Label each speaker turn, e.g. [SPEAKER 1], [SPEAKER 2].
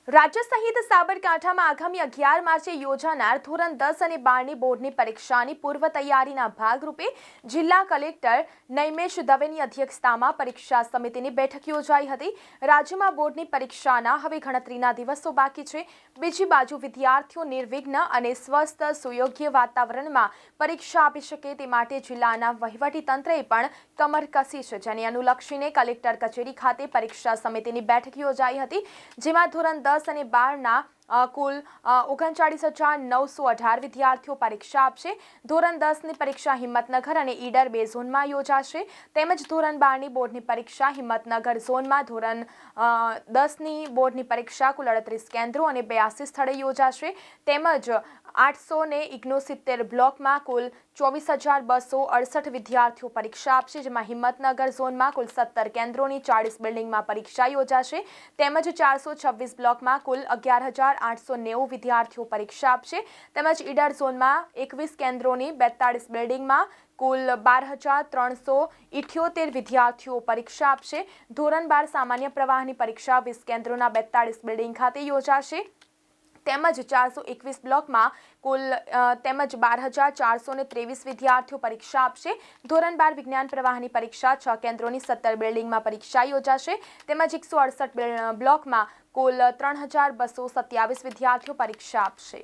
[SPEAKER 1] રાજ્ય સહિત સાબરકાંઠામાં આગામી 11 માર્ચે યોજાનાર ધોરણ 10 અને 12ની બોર્ડની પરીક્ષાની પૂર્વ તૈયારીના ભાગરૂપે જિલ્લા કલેક્ટર નૈમેશ દવેની અધ્યક્ષતામાં પરીક્ષા સમિતિની બેઠક યોજાઈ હતી। રાજ્યમાં બોર્ડની પરીક્ષાના હવે ગણતરીના દિવસો બાકી છે। બીજી બાજુ વિદ્યાર્થીઓ નિર્વિઘ્ન અને સ્વસ્થ સુયોગ્ય વાતાવરણમાં પરીક્ષા આપી શકે તે માટે જિલ્લાના વહીવટીતંત્રએ પણ કમર કસી છે, જેને અનુલક્ષીને કલેક્ટર કચેરી ખાતે પરીક્ષા સમિતિની બેઠક યોજાઈ હતી, જેમાં ધોરણ 10 અને 12ના કુલ 39,918 વિદ્યાર્થીઓ પરીક્ષા આપશે। ધોરણ 10ની પરીક્ષા હિંમતનગર અને ઈડર 2 ઝોનમાં યોજાશે, તેમજ ધોરણ 12ની બોર્ડની પરીક્ષા હિંમતનગર ઝોનમાં, ધોરણ 10ની બોર્ડની પરીક્ષા કુલ 38 કેન્દ્રો અને 82 સ્થળે યોજાશે, તેમજ 869 બ્લોકમાં કુલ 24,268 વિદ્યાર્થીઓ પરીક્ષા આપશે, જેમાં હિંમતનગર ઝોનમાં કુલ 17 કેન્દ્રોની 40 બિલ્ડિંગમાં પરીક્ષા યોજાશે, તેમજ 426 બ્લોકમાં કુલ 11,890 વિદ્યાર્થીઓ પરીક્ષા આપશે, તેમજ ઈડર ઝોનમાં 21 કેન્દ્રોની 42 બિલ્ડિંગમાં કુલ 12,378 વિદ્યાર્થીઓ પરીક્ષા આપશે। ધોરણ 12 સામાન્ય પ્રવાહની પરીક્ષા 20 કેન્દ્રોના 42 બિલ્ડિંગ ખાતે યોજાશે, તેમજ 421 બ્લોકમાં કુલ 12,423 વિદ્યાર્થીઓ પરીક્ષા આપશે। ધોરણ 12 વિજ્ઞાન પ્રવાહની પરીક્ષા 6 કેન્દ્રોની 17 બિલ્ડિંગમાં પરીક્ષા યોજાશે, તેમજ 168 બ્લોકમાં કુલ 3,227 વિદ્યાર્થીઓ પરીક્ષા આપશે।